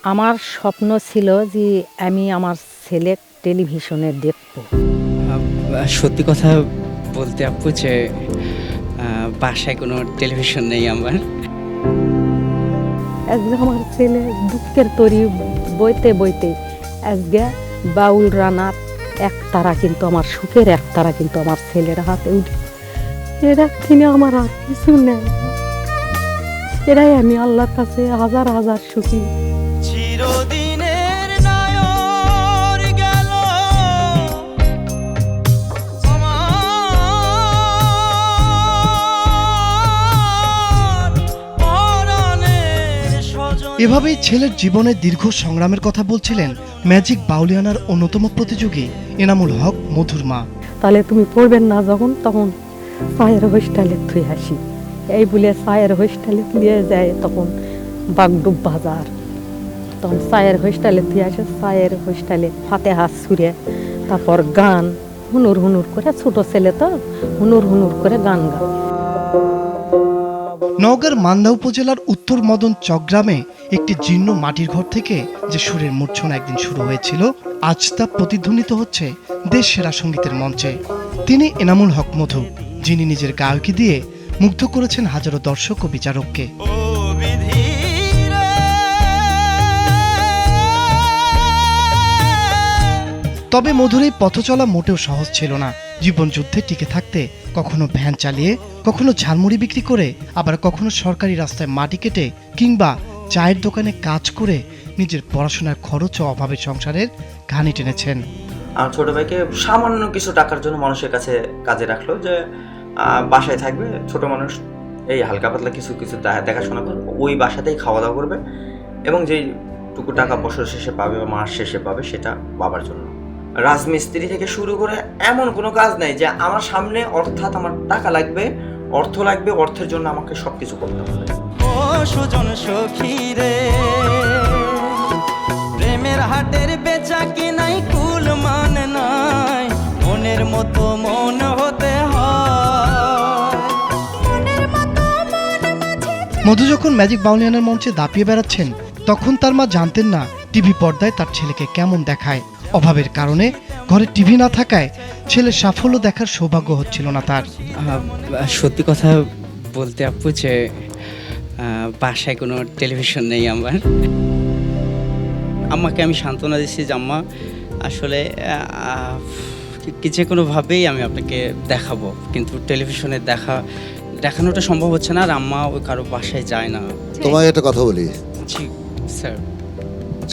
আমার স্বপ্ন ছিল যে আমি আমার ছেলে টেলিভিশনে দেখব। সত্যি কথা বলতে আপু যে বাসায় কোনো টেলিভিশন নেই আমার। আজকে আমার ছেলে দুঃখের তরি বইতে বইতে আজকে বাউল রানার একতারা কিন্তু আমার সুখের একতারা কিন্তু আমার ছেলের হাতে উঠে, এরা কিনে আমার আর কিছু নেই। এরাই আমি আল্লাহর কাছে হাজার হাজার সুখী। চিরদিনের নায়র গেল আমার পরাণের স্বজন। এভাবেই ছেলের জীবনের দীর্ঘ সংগ্রামের কথা বলছিলেন ম্যাজিক বাউলিয়ানার অন্যতম প্রতিযোগী এনামুল হক মধুর মা। তাহলে তুমি পড়বেন না যখন, তখন চায়ের হোস্টেলে থুই আসি, এই বলে চায়ের হোস্টেলে নিয়ে যায়। তখন বাগডুব বাজার, তখন চায়ের হোস্টেলে থুই আসে। চায়ের হোস্টেলে ফাতেহা সুরে, তারপর গান হুনুর হুনুর করে, ছোট ছেলে তো হুনুর হুনুর করে গান গায়। নওগাঁর মান্দা উপজেলার উত্তর মদন চক গ্রামে একটি জীর্ণ মাটির ঘর থেকে যে সুরের মূর্ছনা একদিন শুরু হয়েছিল, আজ তা প্রতিধ্বনিত হচ্ছে দেশ সেরা সঙ্গীতের মঞ্চে। তিনি এনামুল হক মধু, যিনি নিজের গায়কি দিয়ে মুগ্ধ করেছেন হাজারো দর্শক ও বিচারককে। ও বিধি রে, তবে মধুর এই পথ চলা মোটেও সহজ ছিল না। জীবন যুদ্ধে টিকে থাকতে কখনো ভ্যান চালিয়ে, কখনো ঝালমুড়ি বিক্রি করে, আবার কখনো সরকারি রাস্তায় মাটি কেটে কিংবা চায়ের দোকানে কাজ করে নিজের পড়াশোনার খরচ ও অভাবের সংসারের ঘানি টেনেছেন। আমার ছোট ভাইকে সামান্য কিছু টাকার জন্য মানুষের কাছে কাজে রাখলো, যে বাসায় থাকবে, ছোট মানুষ, এই হালকা পাতলা কিছু কিছু দেখাশোনা করবে, ওই বাসাতেই খাওয়া দাওয়া করবে, এবং যেইটুকু টাকা বছর শেষে পাবে বা মাস শেষে পাবে সেটা বাবার জন্য। রাজমিস্ত্রি থেকে শুরু করে এমন কোনো কাজ নাই যে আমার সামনে, অর্থাৎ আমার টাকা লাগবে, অর্থ লাগবে, অর্থের জন্য আমাকে সব কিছু করতে হবে। ও সুজন সখী রে, প্রেমের হাটের বেচা কিনাই কুল মান নাই, মনের মতো মন হতে হয়। মধু যখন ম্যাজিক বাউলিয়ানার মঞ্চে দাপিয়ে বেড়াচ্ছেন, তখন তার মা জানতেন না টিভি পর্দায় তার ছেলেকে কেমন দেখায়। অভাবের কারণে ঘরে টিভি না থাকায় ছেলের সাফল্য দেখার সৌভাগ্য হচ্ছিল না তার। সত্যি কথা বলতে আপু যে বাসায় কোনো টেলিভিশন নেই আমার। আম্মাকে আমি সান্ত্বনা দিচ্ছি যে আম্মা আসলে যে কোনোভাবেই আমি আপনাকে দেখাবো, কিন্তু টেলিভিশনে দেখানোটা সম্ভব হচ্ছে না, আর আম্মা ওই কারো বাসায় যায় না। তোমায় একটা কথা বলি, জি স্যার।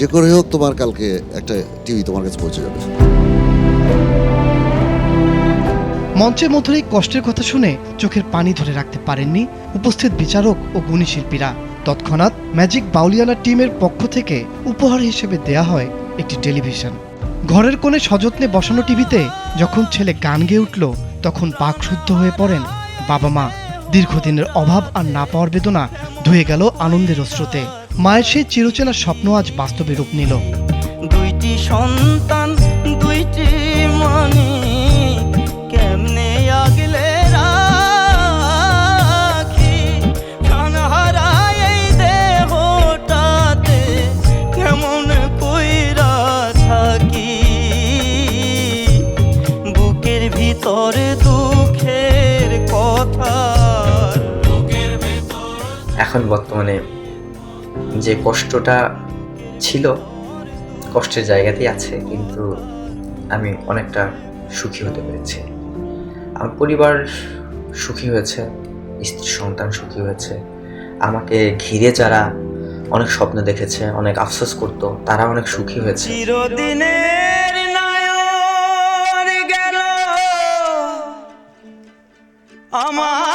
যে করে হোক তোমার কালকে একটা টিভি তোমার কাছে পৌঁছে যাবে। মঞ্চে মধুর এই কষ্টের কথা শুনে চোখের পানি ধরে রাখতে পারেননি উপস্থিত বিচারক ও গুণী শিল্পীরা। তৎক্ষণাৎ ম্যাজিক বাউলিয়ানা টিমের পক্ষ থেকে উপহার হিসেবে দেয়া হয় একটি টেলিভিশন। ঘরের কোণে সযত্নে বসানো টিভিতে যখন ছেলে গান গেয়ে উঠল, তখন বাকরুদ্ধ হয়ে পড়েন বাবা মা। দীর্ঘদিনের অভাব আর না পাওয়ার বেদনা ধুয়ে গেল আনন্দের অশ্রুতে। মায়ের সেই চিরচেনা স্বপ্ন আজ বাস্তবে রূপ নিল। দুইটি সন্তান, দুইটি মানি, কেমনে আগলে রাখি, প্রাণ হারায় এই দেহটাতে কেমন কইরা থাকি, বুকের ভিতরে দুঃখের কথা। এখন বর্তমানে যে কষ্টটা ছিল, কষ্টের জায়গাতেই আছে, কিন্তু আমি অনেকটা সুখী হতে পেরেছি। আমার পরিবার সুখী হয়েছে, স্ত্রী সন্তান সুখী হয়েছে, আমাকে ঘিরে যারা অনেক স্বপ্ন দেখেছে, অনেক আফসোস করতো, তারা অনেক সুখী হয়েছে। চিরদিনের নায়র গেল আমার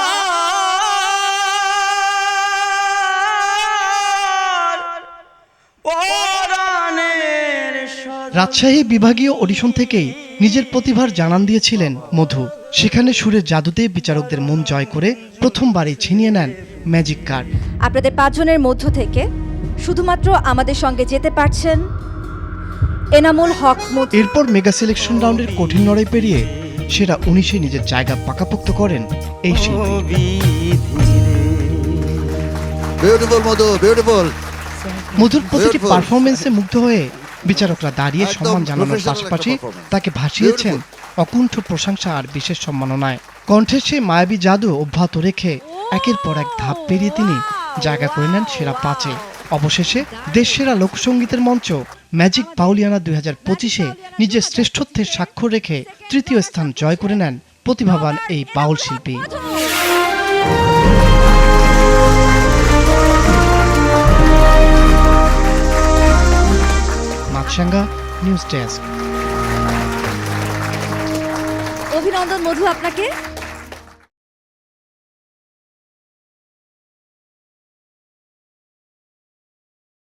পরাণের স্বজন। রাজশাহী বিভাগীয় অডিশন থেকেই নিজের প্রতিভার জানান দিয়েছিলেন মধু। সেখানে সুরের জাদুতে বিচারকদের মন জয় করে প্রথমবারই ছিনিয়ে নেন ম্যাজিক কার্ড। আপনাদের 5 জনের মধ্য থেকে শুধুমাত্র আমাদের সঙ্গে যেতে পারছেন এনামুল হক মধু। এরপর মেগা সিলেকশন রাউন্ডের কঠিন লড়াই পেরিয়ে সেরা 19-এ নিজের জায়গা পাকাপোক্ত করেন এই শিল্পী। বিউটিফুল মধু, বিউটিফুল। মধুর প্রতিটি Beautiful. পারফরমেন্সে মুগ্ধ হয়ে বিচারকরা দাঁড়িয়ে একদম সম্মান জানানোর professional পাশাপাশি একটা performance. তাকে ভাসিয়েছেন অকুণ্ঠ প্রশংসা আর বিশেষ সম্মাননায়। কণ্ঠের সেই মায়াবী জাদু অব্যাহত রেখে একের পর এক ধাপ পেরিয়ে তিনি জায়গা করে নেন সেরা 5-এ। অবশেষে দেশ সেরা লোকসঙ্গীতের মঞ্চ ম্যাজিক বাউলিয়ানা 2025-এ নিজের শ্রেষ্ঠত্বের স্বাক্ষর রেখে তৃতীয় স্থান জয় করে নেন প্রতিভাবান এই বাউল শিল্পী। Maasranga news desk. অভিনন্দন মধু আপনাকে।